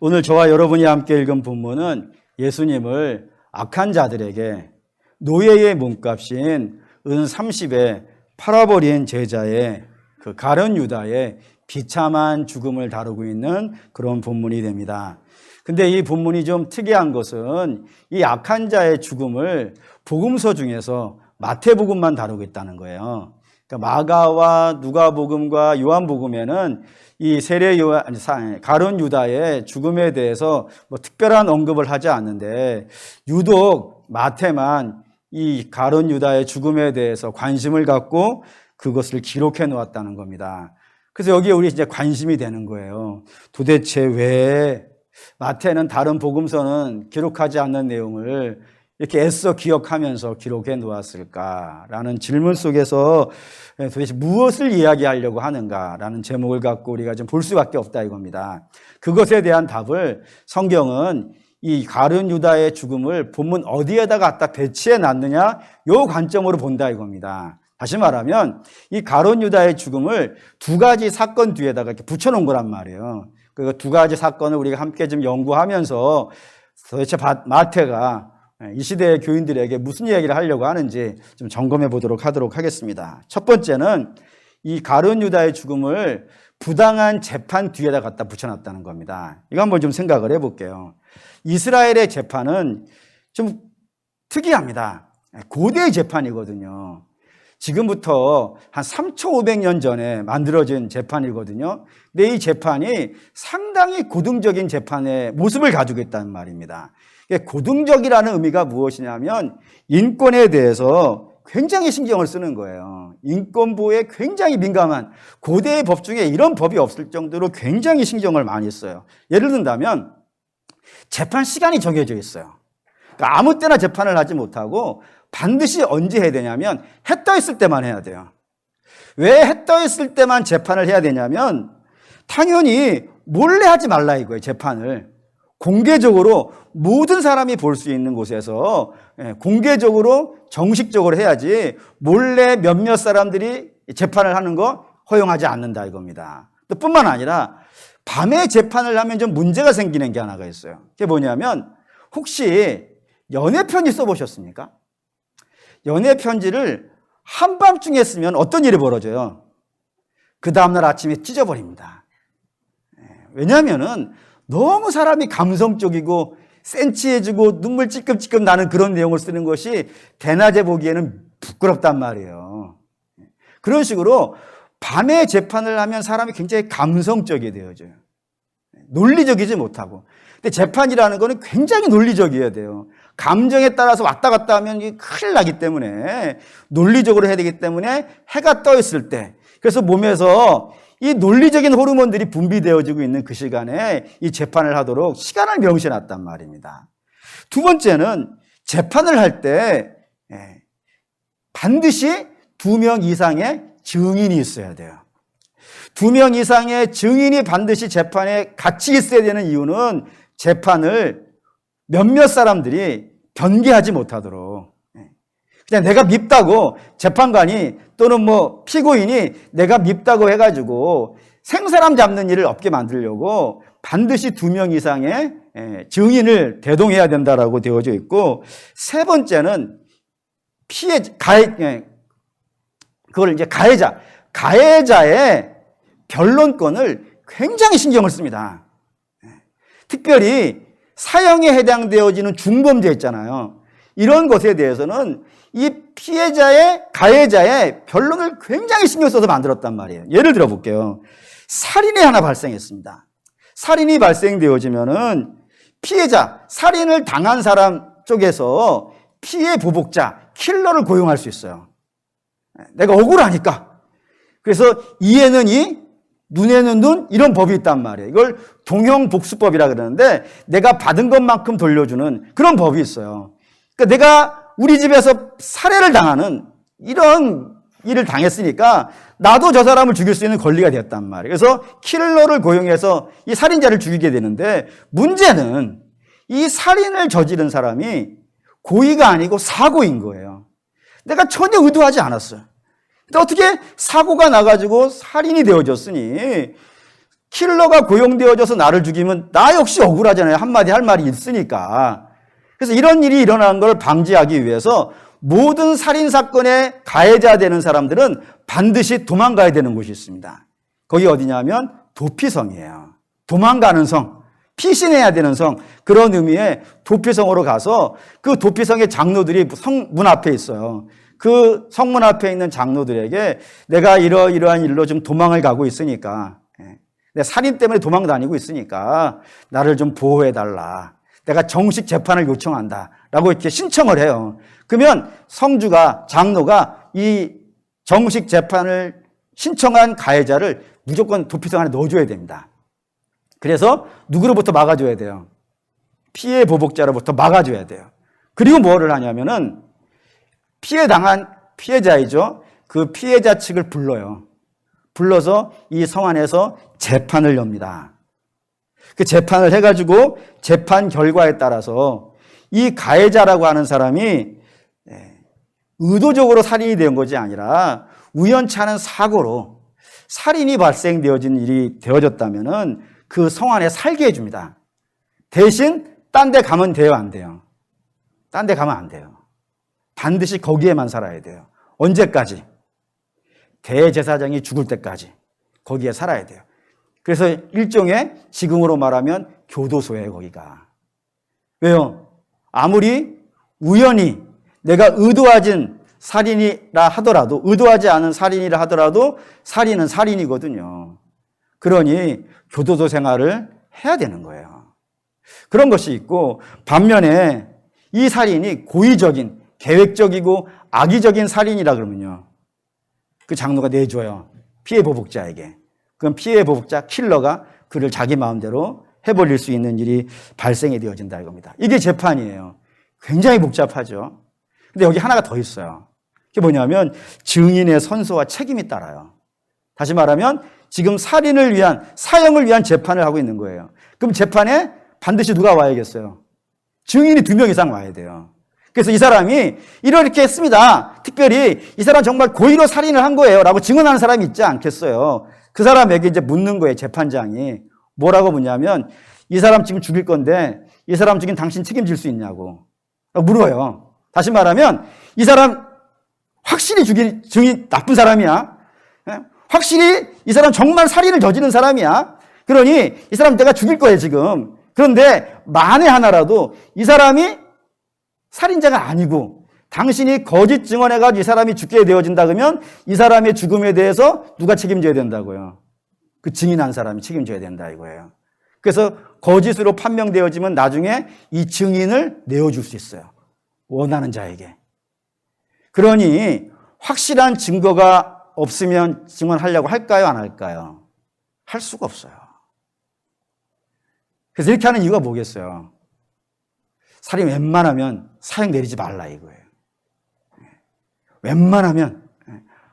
오늘 저와 여러분이 함께 읽은 본문은 예수님을 악한 자들에게 노예의 몸값인 은 30에 팔아버린 제자의 그 가룟 유다의 비참한 죽음을 다루고 있는 그런 본문이 됩니다. 근데 이 본문이 좀 특이한 것은 이 악한 자의 죽음을 복음서 중에서 마태복음만 다루고 있다는 거예요. 그러니까 마가와 누가복음과 요한복음에는 이 가룟 유다의 죽음에 대해서 뭐 특별한 언급을 하지 않는데 유독 마태만 이 가룟 유다의 죽음에 대해서 관심을 갖고 그것을 기록해 놓았다는 겁니다. 그래서 여기에 우리 이제 관심이 되는 거예요. 도대체 왜 마태는 다른 복음서는 기록하지 않는 내용을 이렇게 애써 기억하면서 기록해 놓았을까라는 질문 속에서 도대체 무엇을 이야기하려고 하는가라는 제목을 갖고 우리가 좀 볼 수밖에 없다 이겁니다. 그것에 대한 답을 성경은 이 가룟 유다의 죽음을 본문 어디에다가 갖다 배치해 놨느냐 요 관점으로 본다 이겁니다. 다시 말하면 이 가룟 유다의 죽음을 두 가지 사건 뒤에다가 이렇게 붙여놓은 거란 말이에요. 그 두 가지 사건을 우리가 함께 좀 연구하면서 도대체 마태가 이 시대의 교인들에게 무슨 이야기를 하려고 하는지 좀 점검해 보도록 하겠습니다. 첫 번째는 이 가룟 유다의 죽음을 부당한 재판 뒤에다 갖다 붙여놨다는 겁니다. 이거 한번 좀 생각을 해볼게요. 이스라엘의 재판은 좀 특이합니다. 고대의 재판이거든요. 지금부터 한 3,500년 전에 만들어진 재판이거든요. 근데 이 재판이 상당히 고등적인 재판의 모습을 가지고 있다는 말입니다. 고등적이라는 의미가 무엇이냐면 인권에 대해서 굉장히 신경을 쓰는 거예요. 인권보호에 굉장히 민감한 고대의 법 중에 이런 법이 없을 정도로 굉장히 신경을 많이 써요. 예를 든다면 재판 시간이 정해져 있어요. 그러니까 아무 때나 재판을 하지 못하고 반드시 언제 해야 되냐면 해 떠 있을 때만 해야 돼요. 왜 해 떠 있을 때만 재판을 해야 되냐면 당연히 몰래 하지 말라 이거예요. 재판을 공개적으로 모든 사람이 볼 수 있는 곳에서 공개적으로 정식적으로 해야지 몰래 몇몇 사람들이 재판을 하는 거 허용하지 않는다 이겁니다. 또 뿐만 아니라 밤에 재판을 하면 좀 문제가 생기는 게 하나가 있어요. 그게 뭐냐면 혹시 연애편지 써보셨습니까? 연애편지를 한밤중에 쓰면 어떤 일이 벌어져요? 그 다음날 아침에 찢어버립니다. 왜냐하면은 너무 사람이 감성적이고 센치해지고 눈물 찔끔찔끔 나는 그런 내용을 쓰는 것이 대낮에 보기에는 부끄럽단 말이에요. 그런 식으로 밤에 재판을 하면 사람이 굉장히 감성적이 되어져요. 논리적이지 못하고. 근데 재판이라는 거는 굉장히 논리적이어야 돼요. 감정에 따라서 왔다 갔다 하면 큰일 나기 때문에 논리적으로 해야 되기 때문에 해가 떠 있을 때 그래서 몸에서 이 논리적인 호르몬들이 분비되어지고 있는 그 시간에 이 재판을 하도록 시간을 명시해 놨단 말입니다. 두 번째는 재판을 할 때 반드시 2명 이상의 증인이 있어야 돼요. 2명 이상의 증인이 반드시 재판에 같이 있어야 되는 이유는 재판을 몇몇 사람들이 변개하지 못하도록 그냥 내가 밉다고 재판관이 또는 뭐 피고인이 내가 밉다고 해가지고 생사람 잡는 일을 없게 만들려고 반드시 2명 이상의 증인을 대동해야 된다라고 되어져 있고 세 번째는 그걸 이제 가해자의 변론권을 굉장히 신경을 씁니다. 특별히 사형에 해당되어지는 중범죄 있잖아요. 이런 것에 대해서는 이 가해자의 변론을 굉장히 신경 써서 만들었단 말이에요. 예를 들어 볼게요. 살인이 하나 발생했습니다. 살인이 발생되어지면은 살인을 당한 사람 쪽에서 피해 보복자, 킬러를 고용할 수 있어요. 내가 억울하니까. 그래서 이에는 이, 눈에는 눈 이런 법이 있단 말이에요. 이걸 동형복수법이라 그러는데 내가 받은 것만큼 돌려주는 그런 법이 있어요. 그러니까 내가 우리 집에서 살해를 당하는 이런 일을 당했으니까 나도 저 사람을 죽일 수 있는 권리가 되었단 말이에요. 그래서 킬러를 고용해서 이 살인자를 죽이게 되는데 문제는 이 살인을 저지른 사람이 고의가 아니고 사고인 거예요. 내가 전혀 의도하지 않았어요. 근데 어떻게 사고가 나가지고 살인이 되어졌으니 킬러가 고용되어져서 나를 죽이면 나 역시 억울하잖아요. 한마디 할 말이 있으니까. 그래서 이런 일이 일어나는 걸 방지하기 위해서 모든 살인사건의 가해자 되는 사람들은 반드시 도망가야 되는 곳이 있습니다. 거기 어디냐면 도피성이에요. 도망가는 성, 피신해야 되는 성, 그런 의미의 도피성으로 가서 그 도피성의 장로들이 성문 앞에 있어요. 그 성문 앞에 있는 장로들에게 내가 이러이러한 일로 좀 도망을 가고 있으니까, 내 살인 때문에 도망 다니고 있으니까 나를 좀 보호해달라. 내가 정식 재판을 요청한다. 라고 이렇게 신청을 해요. 그러면 성주가, 장로가 이 정식 재판을 신청한 가해자를 무조건 도피성 안에 넣어줘야 됩니다. 그래서 누구로부터 막아줘야 돼요? 피해 보복자로부터 막아줘야 돼요. 그리고 뭐를 하냐면은 피해 당한 피해자이죠. 그 피해자 측을 불러요. 불러서 이 성 안에서 재판을 엽니다. 그 재판을 해가지고 재판 결과에 따라서 이 가해자라고 하는 사람이 의도적으로 살인이 된 것이 아니라 우연치 않은 사고로 살인이 발생되어진 일이 되어졌다면은 그 성 안에 살게 해줍니다. 대신 딴 데 가면 돼요, 안 돼요? 딴 데 가면 안 돼요. 반드시 거기에만 살아야 돼요. 언제까지? 대제사장이 죽을 때까지 거기에 살아야 돼요. 그래서 일종의 지금으로 말하면 교도소예요, 거기가. 왜요? 아무리 우연히 내가 의도하진 살인이라 하더라도, 의도하지 않은 살인이라 하더라도 살인은 살인이거든요. 그러니 교도소 생활을 해야 되는 거예요. 그런 것이 있고, 반면에 이 살인이 고의적인, 계획적이고 악의적인 살인이라 그러면요, 그 장로가 내줘요. 피해 보복자에게. 그럼 피해 보복자 킬러가 그를 자기 마음대로 해버릴 수 있는 일이 발생이 되어진다 이겁니다. 이게 재판이에요. 굉장히 복잡하죠. 근데 여기 하나가 더 있어요. 그게 뭐냐면 증인의 선서와 책임이 따라요. 다시 말하면 지금 살인을 위한, 사형을 위한 재판을 하고 있는 거예요. 그럼 재판에 반드시 누가 와야겠어요? 증인이 2명 이상 와야 돼요. 그래서 이 사람이 이렇게 했습니다. 특별히 이 사람 정말 고의로 살인을 한 거예요. 라고 증언하는 사람이 있지 않겠어요. 그 사람에게 이제 묻는 거예요. 재판장이. 뭐라고 묻냐면 이 사람 지금 죽일 건데 이 사람 죽인 당신 책임질 수 있냐고 물어요. 다시 말하면 이 사람 확실히 죽인 증인 나쁜 사람이야. 확실히 이 사람 정말 살인을 저지른 사람이야. 그러니 이 사람 내가 죽일 거예요, 지금. 그런데 만에 하나라도 이 사람이 살인자가 아니고 당신이 거짓 증언해가지고 이 사람이 죽게 되어진다 그러면 이 사람의 죽음에 대해서 누가 책임져야 된다고요? 그 증인한 사람이 책임져야 된다 이거예요. 그래서 거짓으로 판명되어지면 나중에 이 증인을 내어줄 수 있어요. 원하는 자에게. 그러니 확실한 증거가 없으면 증언하려고 할까요? 안 할까요? 할 수가 없어요. 그래서 이렇게 하는 이유가 뭐겠어요? 살인 웬만하면 사형 내리지 말라 이거예요. 웬만하면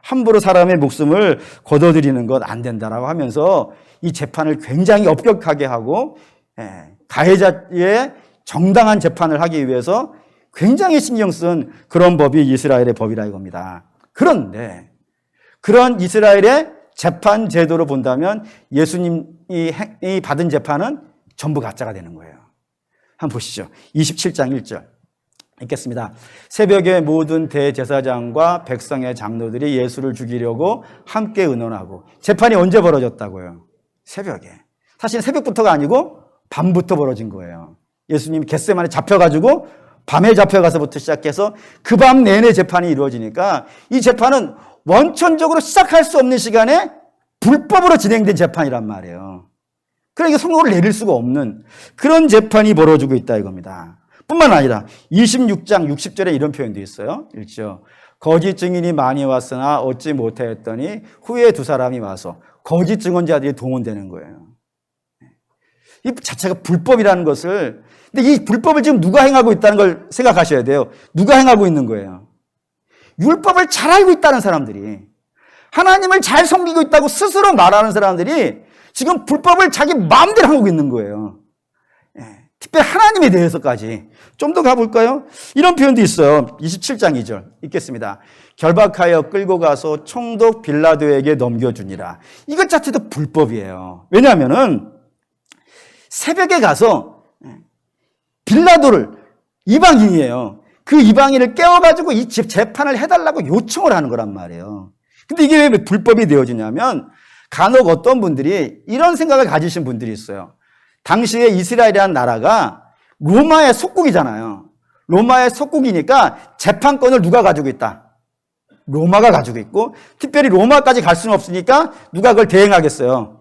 함부로 사람의 목숨을 거둬들이는 것 안 된다라고 하면서 이 재판을 굉장히 엄격하게 하고 가해자의 정당한 재판을 하기 위해서 굉장히 신경 쓴 그런 법이 이스라엘의 법이라 이겁니다. 그런데 그런 이스라엘의 재판 제도로 본다면 예수님이 받은 재판은 전부 가짜가 되는 거예요. 한번 보시죠. 27장 1절 읽겠습니다. 새벽에 모든 대제사장과 백성의 장로들이 예수를 죽이려고 함께 의논하고 재판이 언제 벌어졌다고요? 새벽에. 사실 새벽부터가 아니고 밤부터 벌어진 거예요. 예수님이 겟세마네 잡혀가지고 밤에 잡혀가서부터 시작해서 그 밤 내내 재판이 이루어지니까 이 재판은 원천적으로 시작할 수 없는 시간에 불법으로 진행된 재판이란 말이에요. 그러니까 선고를 내릴 수가 없는 그런 재판이 벌어지고 있다 이겁니다. 뿐만 아니라 26장 60절에 이런 표현도 있어요. 읽죠. 거짓 증인이 많이 왔으나 얻지 못하였더니 후에 두 사람이 와서 거짓 증언자들이 동원되는 거예요. 이 자체가 불법이라는 것을, 근데 이 불법을 지금 누가 행하고 있다는 걸 생각하셔야 돼요. 누가 행하고 있는 거예요? 율법을 잘 알고 있다는 사람들이, 하나님을 잘 섬기고 있다고 스스로 말하는 사람들이 지금 불법을 자기 마음대로 하고 있는 거예요. 특별히 하나님에 대해서까지 좀 더 가볼까요? 이런 표현도 있어요. 27장 2절 읽겠습니다. 결박하여 끌고 가서 총독 빌라도에게 넘겨주니라. 이것 자체도 불법이에요. 왜냐하면은 새벽에 가서 빌라도를, 이방인이에요. 그 이방인을 깨워가지고 이 재판을 해달라고 요청을 하는 거란 말이에요. 근데 이게 왜 불법이 되어지냐면 간혹 어떤 분들이 이런 생각을 가지신 분들이 있어요. 당시에 이스라엘이라는 나라가 로마의 속국이잖아요. 로마의 속국이니까 재판권을 누가 가지고 있다? 로마가 가지고 있고, 특별히 로마까지 갈 수는 없으니까 누가 그걸 대행하겠어요?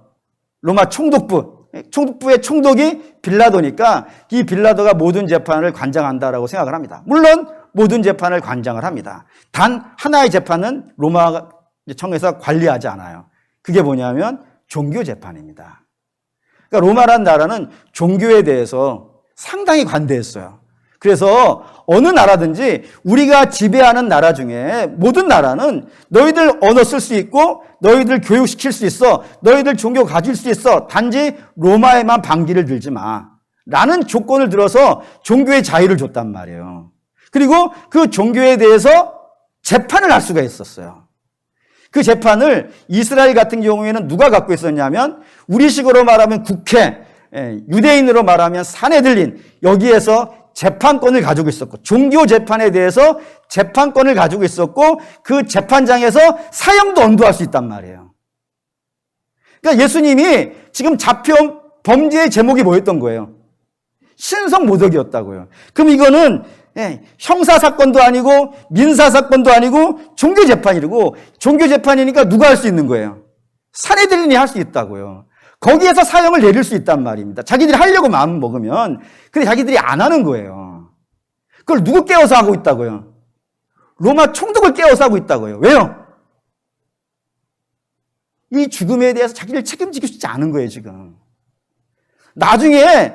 로마 총독부의 총독이 빌라도니까 이 빌라도가 모든 재판을 관장한다라고 생각을 합니다. 물론 모든 재판을 관장을 합니다. 단 하나의 재판은 로마 청에서 관리하지 않아요. 그게 뭐냐면 종교 재판입니다. 그러니까 로마라는 나라는 종교에 대해서 상당히 관대했어요. 그래서 어느 나라든지 우리가 지배하는 나라 중에 모든 나라는 너희들 언어 쓸 수 있고 너희들 교육시킬 수 있어, 너희들 종교 가질 수 있어, 단지 로마에만 반기를 들지 마 라는 조건을 들어서 종교의 자유를 줬단 말이에요. 그리고 그 종교에 대해서 재판을 할 수가 있었어요. 그 재판을 이스라엘 같은 경우에는 누가 갖고 있었냐면 우리식으로 말하면 국회, 유대인으로 말하면 산헤들린, 여기에서 재판권을 가지고 있었고 종교 재판에 대해서 재판권을 가지고 있었고 그 재판장에서 사형도 언도할 수 있단 말이에요. 그러니까 예수님이 지금 잡혀온 범죄의 제목이 뭐였던 거예요? 신성모독이었다고요. 그럼 이거는 형사사건도 아니고 민사사건도 아니고 종교재판이고, 종교재판이니까 누가 할 수 있는 거예요? 산헤드린이 할 수 있다고요. 거기에서 사형을 내릴 수 있단 말입니다. 자기들이 하려고 마음 먹으면. 근데 자기들이 안 하는 거예요. 그걸 누구 깨워서 하고 있다고요? 로마 총독을 깨워서 하고 있다고요. 왜요? 이 죽음에 대해서 자기를 책임지고 싶지 않은 거예요, 지금. 나중에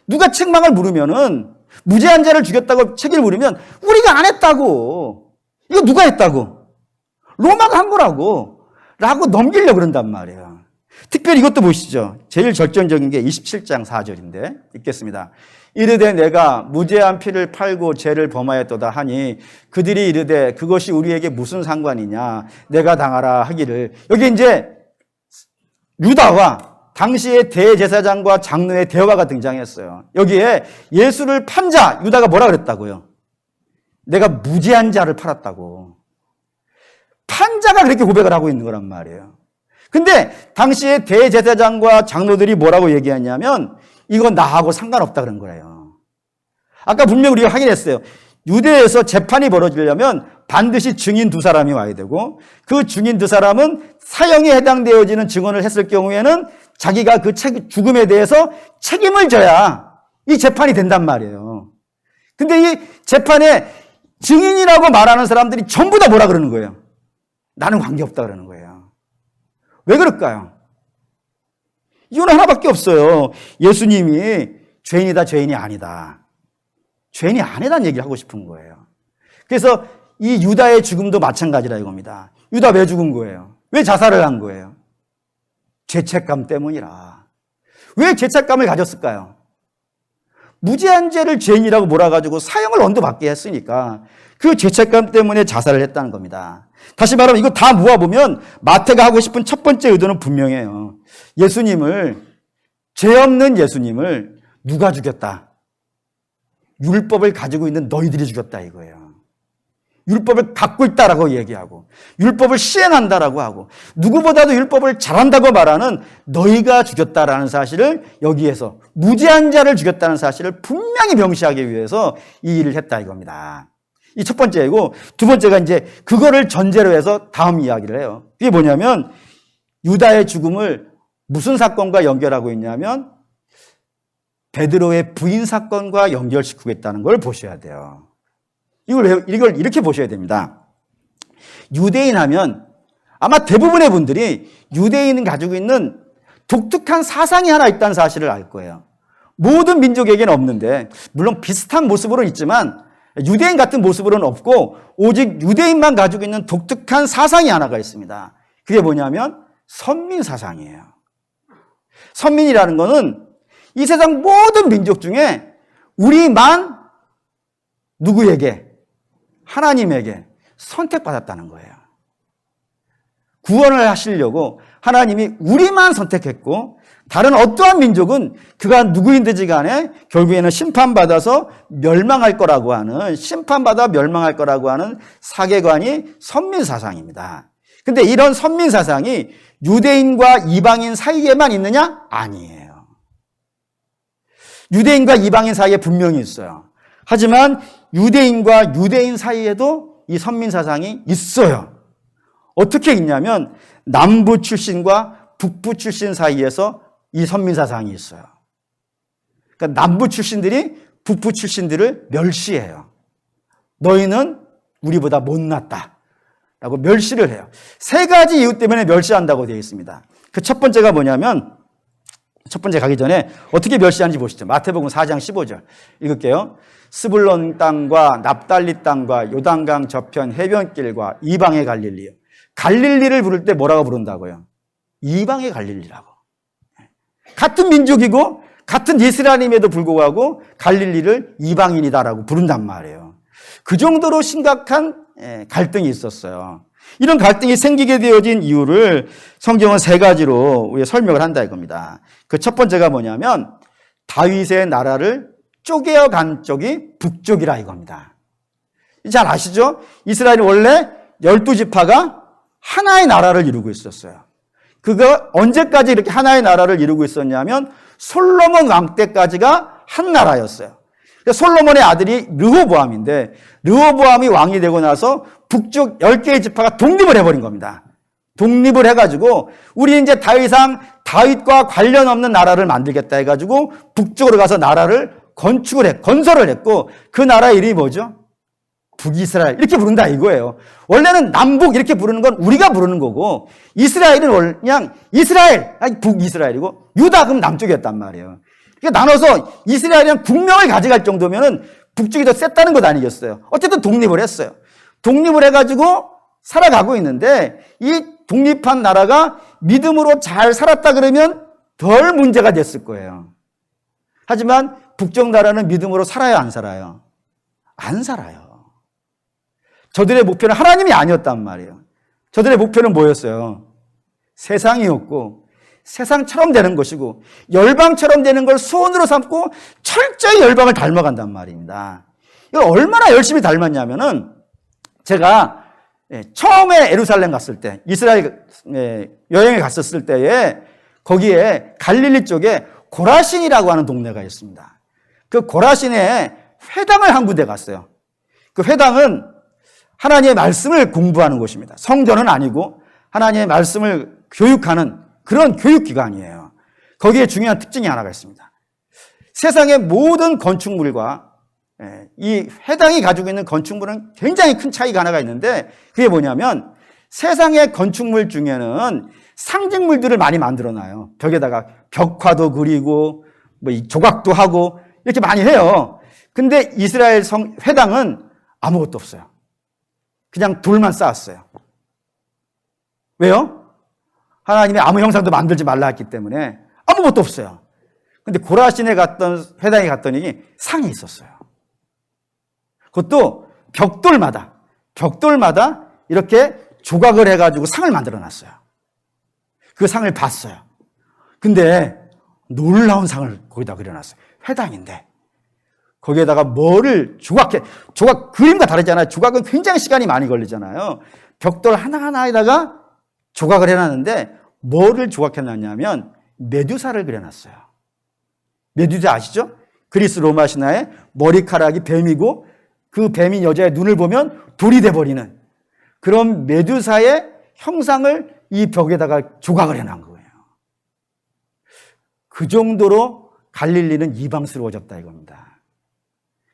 누가 책망을 물으면은, 무죄한 자를 죽였다고 책임을 물으면 우리가 안 했다고, 이거 누가 했다고, 로마가 한 거라고 라고 넘기려고 그런단 말이에요. 특별히 이것도 보시죠. 제일 절정적인 게 27장 4절인데 읽겠습니다. 이르되 내가 무죄한 피를 팔고 죄를 범하였도다 하니 그들이 이르되 그것이 우리에게 무슨 상관이냐, 내가 당하라 하기를. 여기 이제 유다와 당시의 대제사장과 장로의 대화가 등장했어요. 여기에 예수를 판 자 유다가 뭐라 그랬다고요? 내가 무죄한 자를 팔았다고. 판 자가 그렇게 고백을 하고 있는 거란 말이에요. 근데 당시에 대제사장과 장로들이 뭐라고 얘기했냐면 이건 나하고 상관없다 그런 거예요. 아까 분명 우리가 확인했어요. 유대에서 재판이 벌어지려면 반드시 증인 두 사람이 와야 되고 그 증인 두 사람은 사형에 해당되어지는 증언을 했을 경우에는 자기가 그 죽음에 대해서 책임을 져야 이 재판이 된단 말이에요. 근데 이 재판에 증인이라고 말하는 사람들이 전부 다 뭐라 그러는 거예요? 나는 관계없다 그러는 거예요. 왜 그럴까요? 이유는 하나밖에 없어요. 예수님이 죄인이다, 죄인이 아니다. 죄인이 아니다는 얘기를 하고 싶은 거예요. 그래서 이 유다의 죽음도 마찬가지라 이겁니다. 유다 왜 죽은 거예요? 왜 자살을 한 거예요? 죄책감 때문이라. 왜 죄책감을 가졌을까요? 무죄한 죄를 죄인이라고 몰아가지고 사형을 언도받게 했으니까 그 죄책감 때문에 자살을 했다는 겁니다. 다시 말하면 이거 다 모아보면 마태가 하고 싶은 첫 번째 의도는 분명해요. 예수님을, 죄 없는 예수님을 누가 죽였다? 율법을 가지고 있는 너희들이 죽였다 이거예요. 율법을 갖고 있다라고 얘기하고 율법을 시행한다라고 하고 누구보다도 율법을 잘한다고 말하는 너희가 죽였다라는 사실을, 여기에서 무죄한 자를 죽였다는 사실을 분명히 명시하기 위해서 이 일을 했다 이겁니다. 이 첫 번째이고, 두 번째가 이제 그거를 전제로 해서 다음 이야기를 해요. 그게 뭐냐면 유다의 죽음을 무슨 사건과 연결하고 있냐면 베드로의 부인 사건과 연결시키고 있다는 걸 보셔야 돼요. 이걸 이렇게 보셔야 됩니다. 유대인 하면 아마 대부분의 분들이 유대인은 가지고 있는 독특한 사상이 하나 있다는 사실을 알 거예요. 모든 민족에게는 없는데, 물론 비슷한 모습으로는 있지만 유대인 같은 모습으로는 없고 오직 유대인만 가지고 있는 독특한 사상이 하나가 있습니다. 그게 뭐냐면 선민 사상이에요. 선민이라는 거는 이 세상 모든 민족 중에 우리만 누구에게? 하나님에게 선택받았다는 거예요. 구원을 하시려고 하나님이 우리만 선택했고 다른 어떠한 민족은 그가 누구인지 간에 결국에는 심판받아서 멸망할 거라고 하는, 심판받아 멸망할 거라고 하는 사계관이 선민사상입니다. 근데 이런 선민사상이 유대인과 이방인 사이에만 있느냐? 아니에요. 유대인과 이방인 사이에 분명히 있어요. 하지만 유대인과 유대인 사이에도 이 선민사상이 있어요. 어떻게 있냐면 남부 출신과 북부 출신 사이에서 이 선민사상이 있어요. 그러니까 남부 출신들이 북부 출신들을 멸시해요. 너희는 우리보다 못났다 라고 멸시를 해요. 세 가지 이유 때문에 멸시한다고 되어 있습니다. 그 첫 번째가 뭐냐면, 첫 번째 가기 전에 어떻게 멸시하는지 보시죠. 마태복음 4장 15절 읽을게요. 스불론 땅과 납달리 땅과 요단강 저편 해변길과 이방의 갈릴리요. 갈릴리를 부를 때 뭐라고 부른다고요? 이방의 갈릴리라고. 같은 민족이고 같은 이스라엘임에도 불구하고 갈릴리를 이방인이다라고 부른단 말이에요. 그 정도로 심각한 갈등이 있었어요. 이런 갈등이 생기게 되어진 이유를 성경은 세 가지로 우리가 설명을 한다 이겁니다. 그 첫 번째가 뭐냐면 다윗의 나라를 쪼개어간 쪽이 북쪽이라 이겁니다. 잘 아시죠? 이스라엘이 원래 12지파가 하나의 나라를 이루고 있었어요. 그거 언제까지 이렇게 하나의 나라를 이루고 있었냐면 솔로몬 왕 때까지가 한 나라였어요. 솔로몬의 아들이 르호보암인데 르호보암이 왕이 되고 나서 북쪽 10개의 지파가 독립을 해버린 겁니다. 독립을 해가지고 우리 이제 더 이상 다윗과 관련 없는 나라를 만들겠다 해가지고 북쪽으로 가서 나라를 건설을 했고 그 나라 이름이 뭐죠? 북이스라엘 이렇게 부른다 이거예요. 원래는 남북 이렇게 부르는 건 우리가 부르는 거고 이스라엘은 그냥 이스라엘, 아니 북이스라엘이고 유다 그럼 남쪽이었단 말이에요. 그러니까 나눠서 이스라엘이랑 국명을 가져갈 정도면은 북쪽이 더 셌다는 것 아니겠어요? 어쨌든 독립을 했어요. 독립을 해가지고 살아가고 있는데 이 독립한 나라가 믿음으로 잘 살았다 그러면 덜 문제가 됐을 거예요. 하지만 북쪽 나라는 믿음으로 살아요, 안 살아요? 안 살아요. 저들의 목표는 하나님이 아니었단 말이에요. 저들의 목표는 뭐였어요? 세상이었고 세상처럼 되는 것이고 열방처럼 되는 걸 소원으로 삼고 철저히 열방을 닮아간단 말입니다. 이걸 얼마나 열심히 닮았냐면은 제가 처음에 예루살렘 갔을 때 이스라엘 여행을 갔었을 때에 거기에 갈릴리 쪽에 고라신이라고 하는 동네가 있습니다. 그 고라신에 회당을 한 군데 갔어요. 그 회당은 하나님의 말씀을 공부하는 곳입니다. 성전은 아니고 하나님의 말씀을 교육하는 그런 교육기관이에요. 거기에 중요한 특징이 하나가 있습니다. 세상의 모든 건축물과 이 회당이 가지고 있는 건축물은 굉장히 큰 차이가 하나가 있는데 그게 뭐냐면 세상의 건축물 중에는 상징물들을 많이 만들어놔요. 벽에다가 벽화도 그리고 뭐 조각도 하고 이렇게 많이 해요. 근데 이스라엘 회당은 아무것도 없어요. 그냥 돌만 쌓았어요. 왜요? 하나님이 아무 형상도 만들지 말라 했기 때문에 아무것도 없어요. 근데 고라신에 갔던 회당에 갔더니 상이 있었어요. 그것도 벽돌마다 이렇게 조각을 해가지고 상을 만들어 놨어요. 그 상을 봤어요. 근데 놀라운 상을 거기다 그려놨어요. 회당인데 거기에다가 뭐를 조각 그림과 다르잖아요. 조각은 굉장히 시간이 많이 걸리잖아요. 벽돌 하나하나에다가 조각을 해놨는데 뭐를 조각해놨냐면 메두사를 그려놨어요. 메두사 아시죠? 그리스 로마 신화에 머리카락이 뱀이고 그 뱀인 여자의 눈을 보면 돌이 돼버리는 그런 메두사의 형상을 이 벽에다가 조각을 해놓은 거예요. 그 정도로 갈릴리는 이방스러워졌다 이겁니다.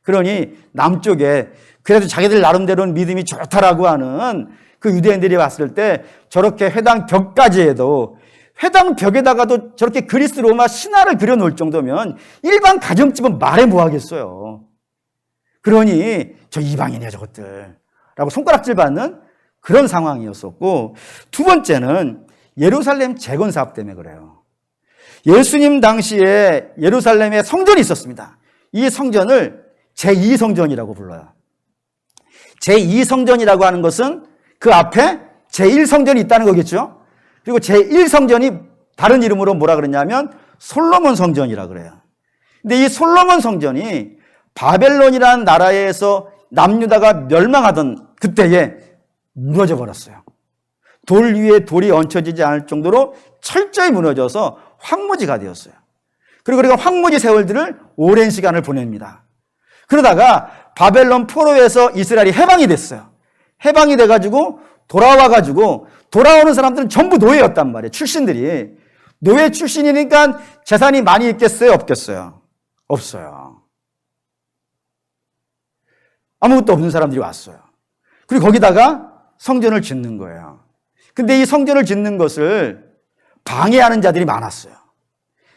그러니 남쪽에 그래도 자기들 나름대로는 믿음이 좋다라고 하는 그 유대인들이 왔을 때 저렇게 회당 벽까지 해도 회당 벽에다가도 저렇게 그리스 로마 신화를 그려놓을 정도면 일반 가정집은 말해 뭐하겠어요. 그러니 저 이방인이야 저것들 라고 손가락질 받는 그런 상황이었었고 두 번째는 예루살렘 재건사업 때문에 그래요. 예수님 당시에 예루살렘에 성전이 있었습니다. 이 성전을 제2성전이라고 불러요. 제2성전이라고 하는 것은 그 앞에 제1성전이 있다는 거겠죠. 그리고 제1성전이 다른 이름으로 뭐라 그러냐면 솔로몬 성전이라 그래요. 근데 이 솔로몬 성전이 바벨론이라는 나라에서 남유다가 멸망하던 그때에 무너져 버렸어요. 돌 위에 돌이 얹혀지지 않을 정도로 철저히 무너져서 황무지가 되었어요. 그리고 우리가 황무지 세월들을 오랜 시간을 보냅니다. 그러다가 바벨론 포로에서 이스라엘이 해방이 됐어요. 해방이 돼가지고 돌아오는 사람들은 전부 노예였단 말이에요. 출신들이. 노예 출신이니까 재산이 많이 있겠어요? 없겠어요? 없어요. 아무것도 없는 사람들이 왔어요. 그리고 거기다가 성전을 짓는 거예요. 근데 이 성전을 짓는 것을 방해하는 자들이 많았어요.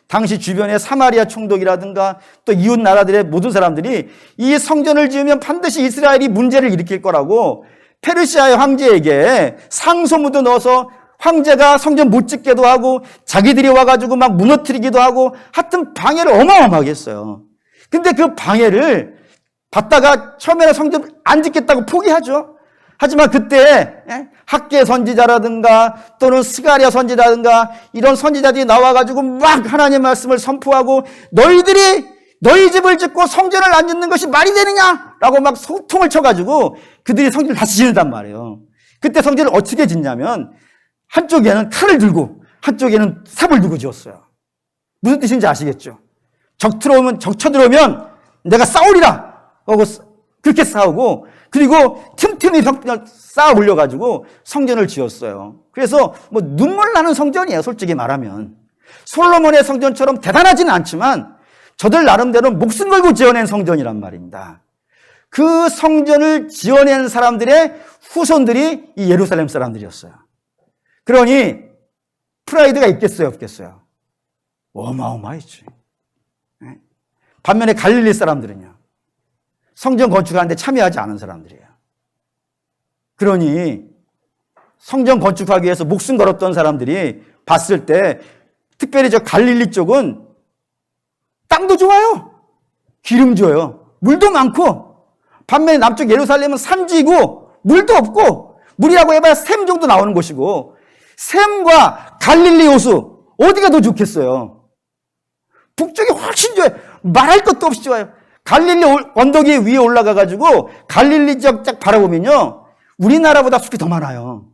당시 주변의 사마리아 총독이라든가 또 이웃 나라들의 모든 사람들이 이 성전을 지으면 반드시 이스라엘이 문제를 일으킬 거라고 페르시아의 황제에게 상소문도 넣어서 황제가 성전 못 짓게도 하고 자기들이 와가지고 막 무너뜨리기도 하고 하여튼 방해를 어마어마하게 했어요. 근데 그 방해를 받다가 처음에는 성전 안 짓겠다고 포기하죠. 하지만 그때 학계 선지자라든가 또는 스가랴 선지자라든가 이런 선지자들이 나와가지고 막 하나님의 말씀을 선포하고 너희들이 너희 집을 짓고 성전을 안 짓는 것이 말이 되느냐라고 막 소통을 쳐가지고 그들이 성전을 다시 짓는단 말이에요. 그때 성전을 어떻게 짓냐면 한쪽에는 칼을 들고 한쪽에는 삽을 두고 지었어요. 무슨 뜻인지 아시겠죠? 적 쳐들어오면 내가 싸우리라 하고 그렇게 싸우고 그리고 틈틈이 벽을 쌓아 올려가지고 성전을 지었어요. 그래서 뭐 눈물 나는 성전이에요. 솔직히 말하면. 솔로몬의 성전처럼 대단하지는 않지만 저들 나름대로 목숨 걸고 지어낸 성전이란 말입니다. 그 성전을 지어낸 사람들의 후손들이 이 예루살렘 사람들이었어요. 그러니 프라이드가 있겠어요? 없겠어요? 어마어마했지. 반면에 갈릴리 사람들은요. 성전 건축하는데 참여하지 않은 사람들이에요. 그러니 성전 건축하기 위해서 목숨 걸었던 사람들이 봤을 때 특별히 저 갈릴리 쪽은 땅도 좋아요. 기름져요. 물도 많고 반면에 남쪽 예루살렘은 산지이고 물도 없고 물이라고 해봐야 샘 정도 나오는 곳이고 샘과 갈릴리 호수 어디가 더 좋겠어요? 북쪽이 훨씬 좋아요. 말할 것도 없이 좋아요. 갈릴리 언덕 위에 올라가가지고 갈릴리 지역 쫙 바라보면요. 우리나라보다 숲이 더 많아요.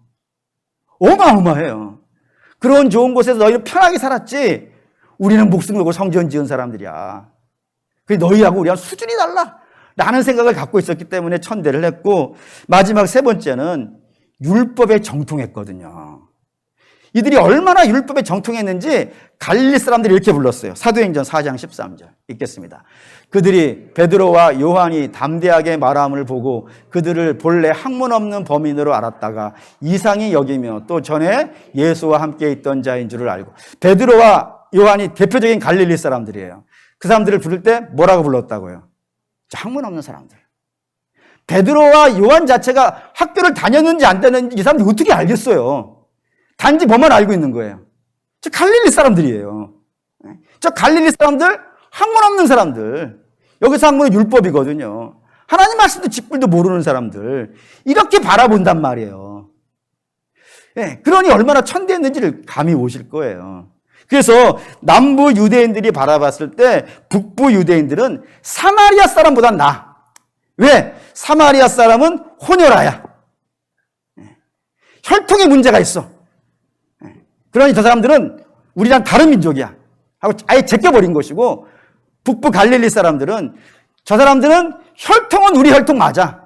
어마어마해요. 그런 좋은 곳에서 너희는 편하게 살았지 우리는 목숨 걸고 성전 지은 사람들이야. 그게 너희하고 우리하고 수준이 달라. 라는 생각을 갖고 있었기 때문에 천대를 했고 마지막 세 번째는 율법에 정통했거든요. 이들이 얼마나 율법에 정통했는지 갈릴리 사람들이 이렇게 불렀어요. 사도행전 4장 13절 읽겠습니다. 그들이 베드로와 요한이 담대하게 말함을 보고 그들을 본래 학문 없는 범인으로 알았다가 이상히 여기며 또 전에 예수와 함께 있던 자인 줄을 알고. 베드로와 요한이 대표적인 갈릴리 사람들이에요. 그 사람들을 부를 때 뭐라고 불렀다고요? 학문 없는 사람들. 베드로와 요한 자체가 학교를 다녔는지 안 다녔는지 이 사람들이 어떻게 알겠어요? 단지 뭐만 알고 있는 거예요. 저 갈릴리 사람들이에요. 저 갈릴리 사람들, 학문 없는 사람들. 여기서 학문은 율법이거든요. 하나님 말씀도 직불도 모르는 사람들. 이렇게 바라본단 말이에요. 그러니 얼마나 천대했는지를 감이 오실 거예요. 그래서 남부 유대인들이 바라봤을 때 북부 유대인들은 사마리아 사람보단 나아. 왜? 사마리아 사람은 혼혈아야. 혈통에 문제가 있어. 그러니 저 사람들은 우리랑 다른 민족이야 하고 아예 제껴버린 것이고 북부 갈릴리 사람들은 저 사람들은 혈통은 우리 혈통 맞아.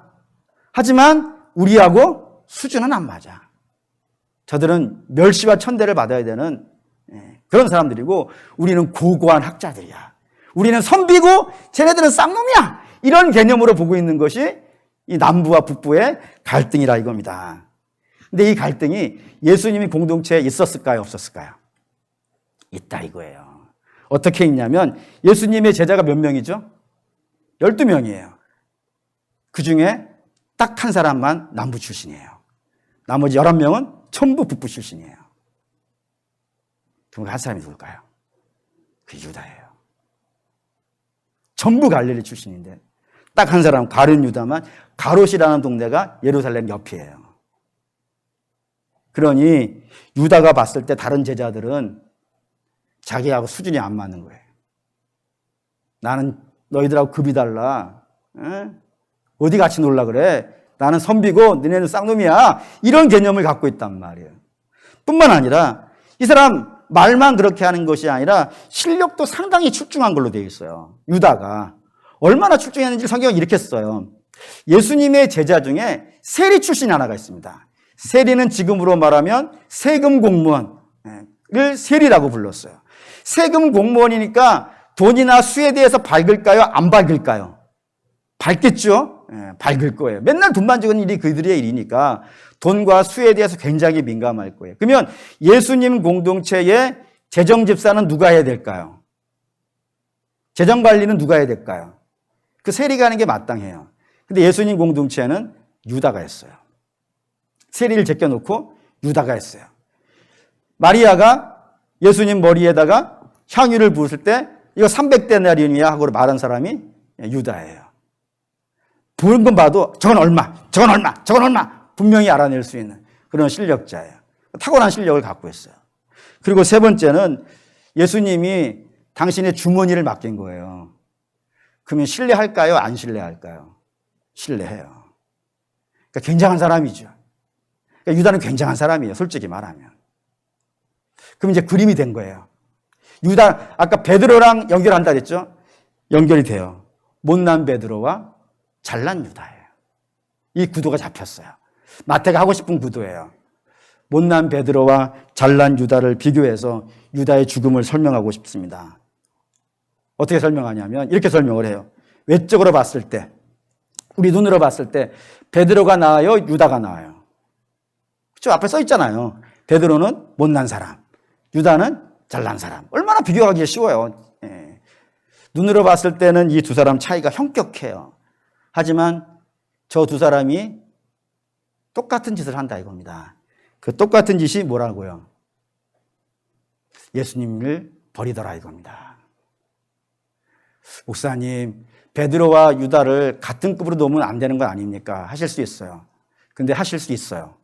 하지만 우리하고 수준은 안 맞아. 저들은 멸시와 천대를 받아야 되는 그런 사람들이고 우리는 고고한 학자들이야. 우리는 선비고 쟤네들은 쌍놈이야. 이런 개념으로 보고 있는 것이 이 남부와 북부의 갈등이라 이겁니다. 근데 이 갈등이 예수님이 공동체에 있었을까요? 없었을까요? 있다 이거예요. 어떻게 있냐면 예수님의 제자가 몇 명이죠? 12명이에요. 그 중에 딱 한 사람만 남부 출신이에요. 나머지 11명은 전부 북부 출신이에요. 그럼 한 사람이 누굴까요? 그 유다예요. 전부 갈릴리 출신인데 딱 한 사람 가룟 유다만 가롯이라는 동네가 예루살렘 옆이에요. 그러니 유다가 봤을 때 다른 제자들은 자기하고 수준이 안 맞는 거예요. 나는 너희들하고 급이 달라. 어디 같이 놀라 그래? 나는 선비고 너네는 쌍놈이야. 이런 개념을 갖고 있단 말이에요. 뿐만 아니라 이 사람 말만 그렇게 하는 것이 아니라 실력도 상당히 출중한 걸로 되어 있어요. 유다가. 얼마나 출중했는지 성경은 이렇게 써요. 예수님의 제자 중에 세리 출신이 하나가 있습니다. 세리는 지금으로 말하면 세금 공무원을 세리라고 불렀어요. 세금 공무원이니까 돈이나 수에 대해서 밝을까요? 안 밝을까요? 밝겠죠? 밝을 거예요. 맨날 돈 만지는 일이 그들의 일이니까 돈과 수에 대해서 굉장히 민감할 거예요. 그러면 예수님 공동체의 재정집사는 누가 해야 될까요? 재정관리는 누가 해야 될까요? 그 세리가 하는 게 마땅해요. 근데 예수님 공동체는 유다가 했어요. 세리를 제껴놓고 유다가 했어요. 마리아가 예수님 머리에다가 향유를 부었을 때 이거 300데나리온이야 하고 말한 사람이 유다예요. 부은 건 봐도 저건 얼마, 저건 얼마, 저건 얼마 분명히 알아낼 수 있는 그런 실력자예요. 탁월한 실력을 갖고 있어요. 그리고 세 번째는 예수님이 당신의 주머니를 맡긴 거예요. 그러면 신뢰할까요? 안 신뢰할까요? 신뢰해요. 그러니까 굉장한 사람이죠. 그러니까 유다는 굉장한 사람이에요. 솔직히 말하면. 그럼 이제 그림이 된 거예요. 유다, 아까 베드로랑 연결한다 그랬죠? 연결이 돼요. 못난 베드로와 잘난 유다예요. 이 구도가 잡혔어요. 마태가 하고 싶은 구도예요. 못난 베드로와 잘난 유다를 비교해서 유다의 죽음을 설명하고 싶습니다. 어떻게 설명하냐면 이렇게 설명을 해요. 외적으로 봤을 때, 우리 눈으로 봤을 때 베드로가 나아요? 유다가 나아요? 그렇죠? 앞에 써 있잖아요. 베드로는 못난 사람, 유다는 잘난 사람. 얼마나 비교하기 쉬워요. 예. 눈으로 봤을 때는 이 두 사람 차이가 형격해요. 하지만 저 두 사람이 똑같은 짓을 한다 이겁니다. 그 똑같은 짓이 뭐라고요? 예수님을 버리더라 이겁니다. 목사님, 베드로와 유다를 같은 급으로 놓으면 안 되는 거 아닙니까? 하실 수 있어요. 근데 하실 수 있어요.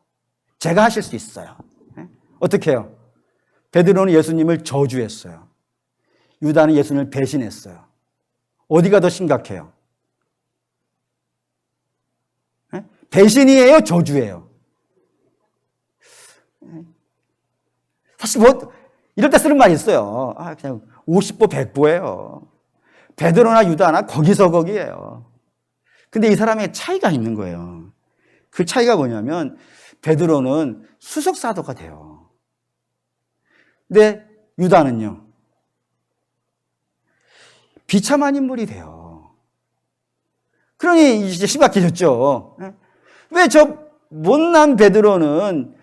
제가 하실 수 있어요. 어떻게 해요? 베드로는 예수님을 저주했어요. 유다는 예수님을 배신했어요. 어디가 더 심각해요? 배신이에요? 저주예요? 사실 뭐 이럴 때 쓰는 말이 있어요. 그냥 50보 100보예요. 베드로나 유다나 거기서 거기예요. 근데 이 사람의 차이가 있는 거예요. 그 차이가 뭐냐면 베드로는 수석사도가 돼요. 근데 유다는요. 비참한 인물이 돼요. 그러니 이제 심각해졌죠. 왜 저 못난 베드로는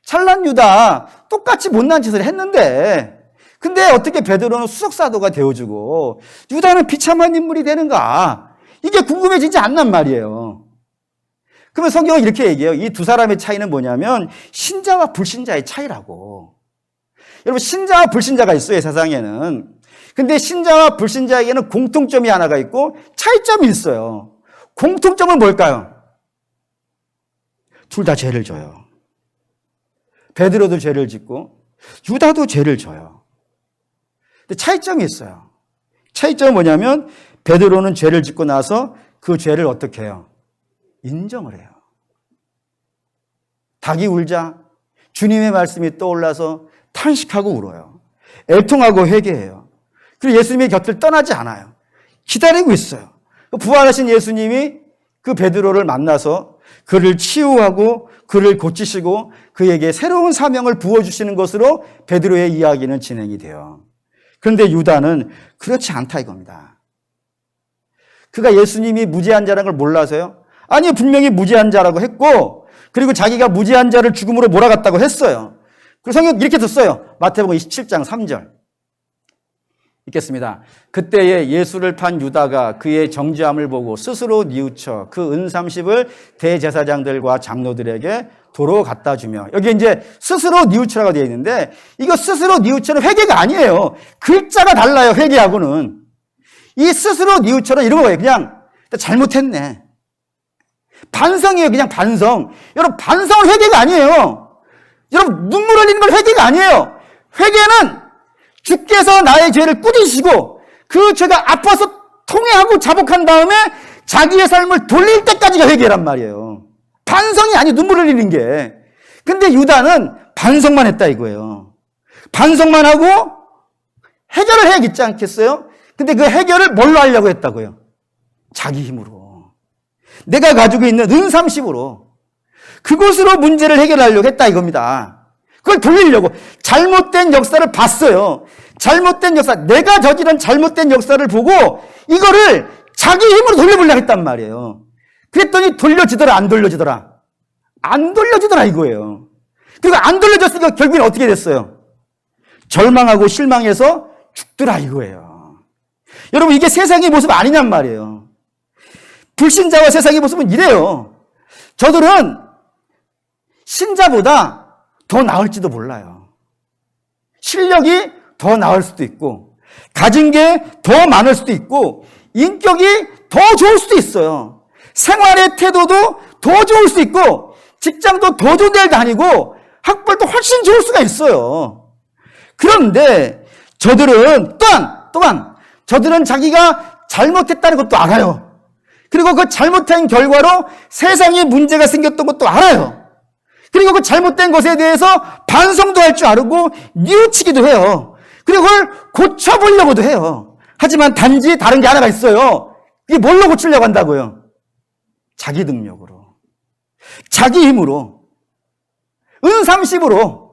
잘난 유다 똑같이 못난 짓을 했는데 근데 어떻게 베드로는 수석사도가 되어주고 유다는 비참한 인물이 되는가? 이게 궁금해지지 않단 말이에요. 그러면 성경은 이렇게 얘기해요. 이 두 사람의 차이는 뭐냐면 신자와 불신자의 차이라고. 여러분 신자와 불신자가 있어요. 세상에는. 근데 신자와 불신자에게는 공통점이 하나가 있고 차이점이 있어요. 공통점은 뭘까요? 둘 다 죄를 져요. 베드로도 죄를 짓고 유다도 죄를 져요. 근데 차이점이 있어요. 차이점은 뭐냐면 베드로는 죄를 짓고 나서 그 죄를 어떻게 해요? 인정을 해요. 닭이 울자 주님의 말씀이 떠올라서 탄식하고 울어요. 애통하고 회개해요. 그리고 예수님의 곁을 떠나지 않아요. 기다리고 있어요. 부활하신 예수님이 그 베드로를 만나서 그를 치유하고 그를 고치시고 그에게 새로운 사명을 부어주시는 것으로 베드로의 이야기는 진행이 돼요. 그런데 유다는 그렇지 않다 이겁니다. 그가 예수님이 무죄한 자라는 걸 몰라서요? 아니 분명히 무죄한 자라고 했고 그리고 자기가 무죄한 자를 죽음으로 몰아갔다고 했어요. 그리고 성경 이렇게 썼어요. 마태복음 27장 3절 읽겠습니다. 그때에 예수를 판 유다가 그의 정죄함을 보고 스스로 뉘우쳐 그 은30을 대제사장들과 장로들에게 도로 갖다 주며 여기 이제 스스로 뉘우쳐라고 되어 있는데 이거 스스로 뉘우쳐는 회개가 아니에요. 글자가 달라요. 회개하고는. 이 스스로 뉘우쳐라 이런 거예요. 그냥 잘못했네. 반성이에요. 그냥 반성. 여러분, 반성은 회개가 아니에요. 여러분, 눈물 흘리는 건 회개가 아니에요. 회개는 주께서 나의 죄를 꾸짖으시고 그 죄가 아파서 통회하고 자복한 다음에 자기의 삶을 돌릴 때까지가 회개란 말이에요. 반성이 아니 눈물 흘리는 게. 근데 유다는 반성만 했다 이거예요. 반성만 하고 해결을 해야겠지 않겠어요? 근데 그 해결을 뭘로 하려고 했다고요? 자기 힘으로. 내가 가지고 있는 은 30으로. 그것으로 문제를 해결하려고 했다 이겁니다. 그걸 돌리려고. 잘못된 역사를 봤어요. 잘못된 역사, 내가 저지른 잘못된 역사를 보고 이거를 자기 힘으로 돌려보려고 했단 말이에요. 그랬더니 돌려지더라, 안 돌려지더라? 안 돌려지더라 이거예요. 그리고 안 돌려졌으니까 결국엔 어떻게 됐어요? 절망하고 실망해서 죽더라 이거예요. 여러분, 이게 세상의 모습 아니냔 말이에요. 불신자와 세상의 모습은 이래요. 저들은 신자보다 더 나을지도 몰라요. 실력이 더 나을 수도 있고, 가진 게 더 많을 수도 있고, 인격이 더 좋을 수도 있어요. 생활의 태도도 더 좋을 수 있고, 직장도 더 좋은 데를 다니고, 학벌도 훨씬 좋을 수가 있어요. 그런데 저들은 또한 저들은 자기가 잘못했다는 것도 알아요. 그리고 그 잘못한 결과로 세상에 문제가 생겼던 것도 알아요. 그리고 그 잘못된 것에 대해서 반성도 할 줄 알고 뉘우치기도 해요. 그리고 그걸 고쳐보려고도 해요. 하지만 단지 다른 게 하나가 있어요. 이게 뭘로 고치려고 한다고요? 자기 능력으로, 자기 힘으로, 은 30으로.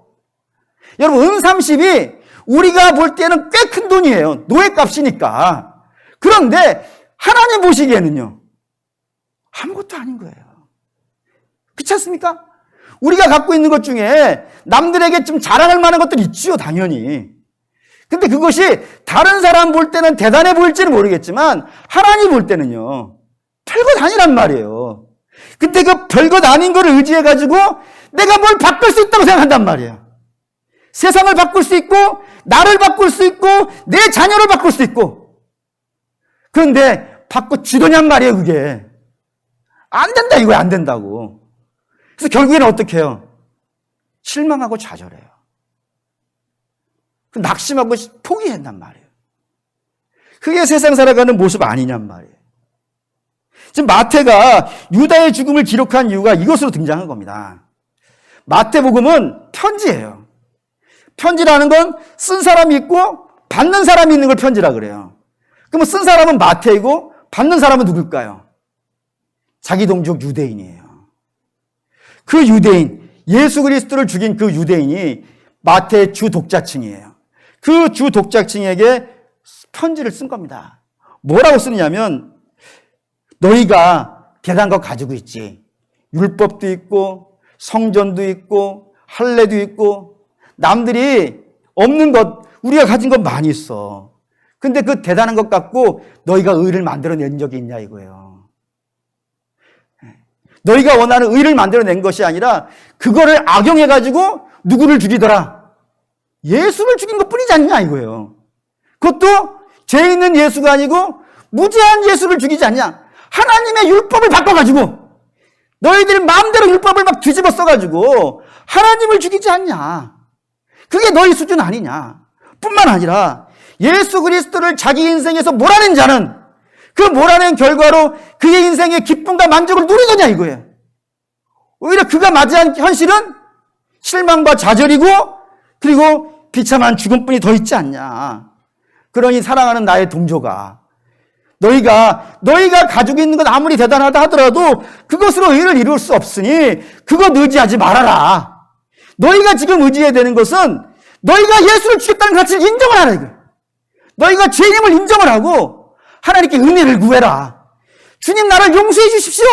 여러분, 은 30이 우리가 볼 때는 꽤 큰 돈이에요. 노예값이니까. 그런데 하나님 보시기에는요, 아무것도 아닌 거예요. 그렇지 않습니까? 우리가 갖고 있는 것 중에 남들에게 좀 자랑할 만한 것들이 있지요, 당연히. 근데 그것이 다른 사람 볼 때는 대단해 보일지는 모르겠지만 하나님 볼 때는요, 별것 아니란 말이에요. 근데 그 별것 아닌 거를 의지해가지고 내가 뭘 바꿀 수 있다고 생각한단 말이에요. 세상을 바꿀 수 있고, 나를 바꿀 수 있고, 내 자녀를 바꿀 수 있고. 그런데 바꿔주더냔 말이에요, 그게. 안 된다, 이거야, 안 된다고. 그래서 결국에는 어떻게 해요? 실망하고 좌절해요. 낙심하고 포기한단 말이에요. 그게 세상 살아가는 모습 아니냔 말이에요. 지금 마태가 유다의 죽음을 기록한 이유가 이것으로 등장한 겁니다. 마태복음은 편지예요. 편지라는 건 쓴 사람이 있고 받는 사람이 있는 걸 편지라 그래요. 그러면 쓴 사람은 마태이고 받는 사람은 누굴까요? 자기 동족 유대인이에요. 그 유대인, 예수 그리스도를 죽인 그 유대인이 마태의 주 독자층이에요. 그 주 독자층에게 편지를 쓴 겁니다. 뭐라고 쓰느냐면, 너희가 대단한 거 가지고 있지. 율법도 있고 성전도 있고 할례도 있고 남들이 없는 것, 우리가 가진 것 많이 있어. 근데 그 대단한 것 갖고 너희가 의를 만들어낸 적이 있냐 이거예요. 너희가 원하는 의를 만들어낸 것이 아니라 그거를 악용해가지고 누구를 죽이더라? 예수를 죽인 것뿐이지 않냐 이거예요. 그것도 죄 있는 예수가 아니고 무죄한 예수를 죽이지 않냐. 하나님의 율법을 바꿔가지고 너희들 마음대로 율법을 막 뒤집어 써가지고 하나님을 죽이지 않냐. 그게 너희 수준 아니냐. 뿐만 아니라 예수 그리스도를 자기 인생에서 몰아낸 자는 그 몰아낸 결과로 그의 인생의 기쁨과 만족을 누리더냐 이거예요. 오히려 그가 맞이한 현실은 실망과 좌절이고 그리고 비참한 죽음뿐이 더 있지 않냐. 그러니 사랑하는 나의 동조가 너희가 가지고 있는 건 아무리 대단하다 하더라도 그것으로 의를 이룰 수 없으니 그것 의지하지 말아라. 너희가 지금 의지해야 되는 것은 너희가 예수를 죽였다는 가치를 인정을 하라 이거예요. 너희가 죄임을 인정을 하고 하나님께 은혜를 구해라. 주님 나를 용서해 주십시오.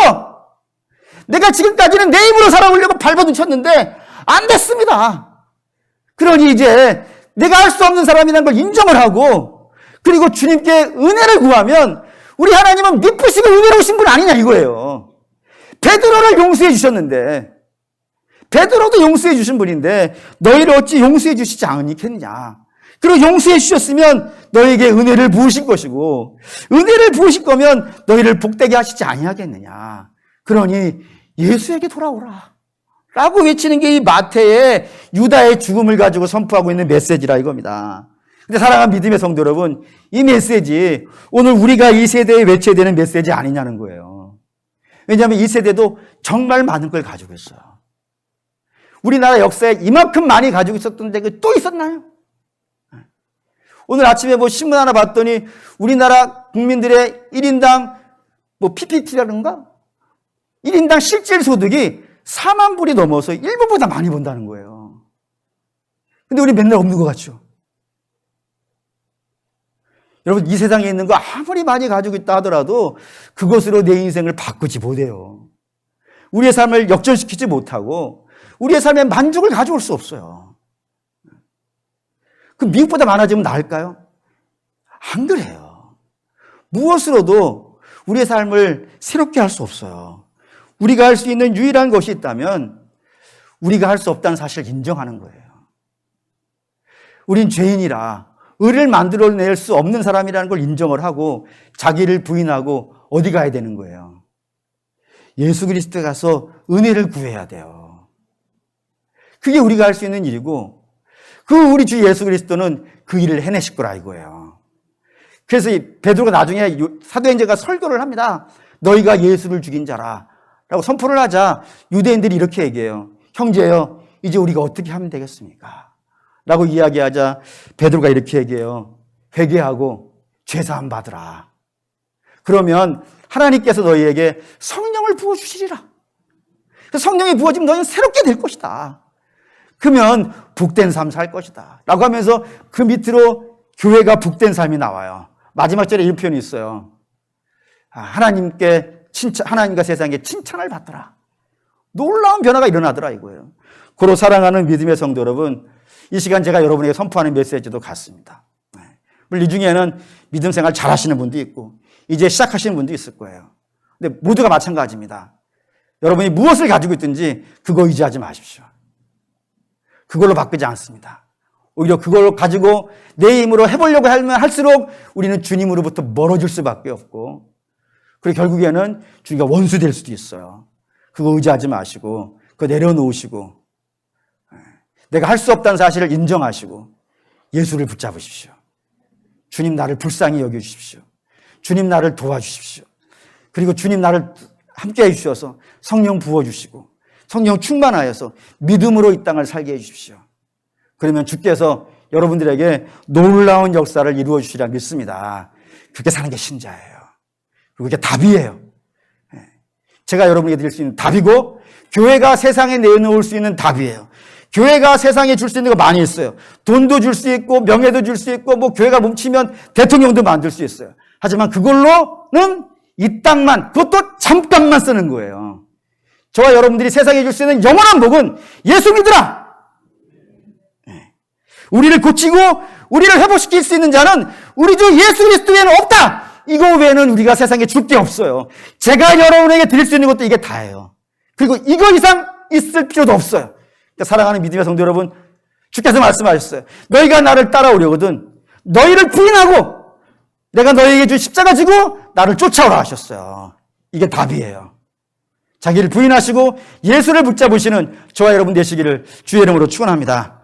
내가 지금까지는 내 힘으로 살아오려고 발버둥 쳤는데 안 됐습니다. 그러니 이제 내가 할 수 없는 사람이라는 걸 인정을 하고 그리고 주님께 은혜를 구하면 우리 하나님은 미쁘시고 은혜로우신 분 아니냐 이거예요. 베드로를 용서해 주셨는데 베드로도 용서해 주신 분인데 너희를 어찌 용서해 주시지 않겠느냐. 그리고 용서해 주셨으면 너에게 은혜를 부으실 것이고 은혜를 부으실 거면 너희를 복되게 하시지 아니하겠느냐. 그러니 예수에게 돌아오라 라고 외치는 게 이 마태의 유다의 죽음을 가지고 선포하고 있는 메시지라 이겁니다. 근데 사랑하는 믿음의 성도 여러분, 이 메시지 오늘 우리가 이 세대에 외쳐야 되는 메시지 아니냐는 거예요. 왜냐하면 이 세대도 정말 많은 걸 가지고 있어요. 우리나라 역사에 이만큼 많이 가지고 있었던데 그 또 있었나요? 오늘 아침에 신문 하나 봤더니 우리나라 국민들의 1인당 PPT라는가? 1인당 실질 소득이 4만 불이 넘어서 일본보다 많이 번다는 거예요. 근데 우리 맨날 없는 것 같죠? 여러분, 이 세상에 있는 거 아무리 많이 가지고 있다 하더라도 그것으로 내 인생을 바꾸지 못해요. 우리의 삶을 역전시키지 못하고 우리의 삶에 만족을 가져올 수 없어요. 그 미국보다 많아지면 나을까요? 안 그래요. 무엇으로도 우리의 삶을 새롭게 할 수 없어요. 우리가 할 수 있는 유일한 것이 있다면 우리가 할 수 없다는 사실을 인정하는 거예요. 우린 죄인이라 의를 만들어낼 수 없는 사람이라는 걸 인정을 하고 자기를 부인하고 어디 가야 되는 거예요? 예수 그리스도에 가서 은혜를 구해야 돼요. 그게 우리가 할 수 있는 일이고 그 우리 주 예수 그리스도는 그 일을 해내실 거라 이거예요. 그래서 베드로가 나중에 사도행전가 설교를 합니다. 너희가 예수를 죽인 자라 라고 선포를 하자 유대인들이 이렇게 얘기해요. 형제여, 이제 우리가 어떻게 하면 되겠습니까? 라고 이야기하자 베드로가 이렇게 얘기해요. 회개하고 죄사함 받으라. 그러면 하나님께서 너희에게 성령을 부어주시리라. 성령이 부어지면 너희는 새롭게 될 것이다. 그러면 복된 삶 살 것이다 라고 하면서 그 밑으로 교회가 복된 삶이 나와요. 마지막 절에 이런 표현이 있어요. 하나님과 세상에 칭찬을 받더라. 놀라운 변화가 일어나더라 이거예요. 고로 사랑하는 믿음의 성도 여러분, 이 시간 제가 여러분에게 선포하는 메시지도 같습니다. 물론 이 중에는 믿음 생활 잘 하시는 분도 있고 이제 시작하시는 분도 있을 거예요. 근데 모두가 마찬가지입니다. 여러분이 무엇을 가지고 있든지 그거 의지하지 마십시오. 그걸로 바뀌지 않습니다. 오히려 그걸 가지고 내 힘으로 해보려고 하면 할수록 우리는 주님으로부터 멀어질 수밖에 없고 그리고 결국에는 주님과 원수 될 수도 있어요. 그거 의지하지 마시고 그거 내려놓으시고 내가 할 수 없다는 사실을 인정하시고 예수를 붙잡으십시오. 주님 나를 불쌍히 여겨주십시오. 주님 나를 도와주십시오. 그리고 주님 나를 함께 해주셔서 성령 부어주시고 성령 충만하여서 믿음으로 이 땅을 살게 해주십시오. 그러면 주께서 여러분들에게 놀라운 역사를 이루어 주시리라 믿습니다. 그렇게 사는 게 신자예요. 그리고 그게 답이에요. 제가 여러분에게 드릴 수 있는 답이고 교회가 세상에 내놓을 수 있는 답이에요. 교회가 세상에 줄 수 있는 거 많이 있어요. 돈도 줄 수 있고 명예도 줄 수 있고 교회가 뭉치면 대통령도 만들 수 있어요. 하지만 그걸로는 이 땅만, 그것도 잠깐만 쓰는 거예요. 저와 여러분들이 세상에 줄 수 있는 영원한 복은 예수 믿으라. 우리를 고치고 우리를 회복시킬 수 있는 자는 우리 주 예수 그리스도 외에는 없다. 이거 외에는 우리가 세상에 줄 게 없어요. 제가 여러분에게 드릴 수 있는 것도 이게 다예요. 그리고 이거 이상 있을 필요도 없어요. 그러니까 사랑하는 믿음의 성도 여러분, 주께서 말씀하셨어요. 너희가 나를 따라오려거든 너희를 부인하고 내가 너희에게 준 십자가 지고 나를 쫓아오라 하셨어요. 이게 답이에요. 자기를 부인하시고 예수를 붙잡으시는 저와 여러분 되시기를 주의 이름으로 축원합니다.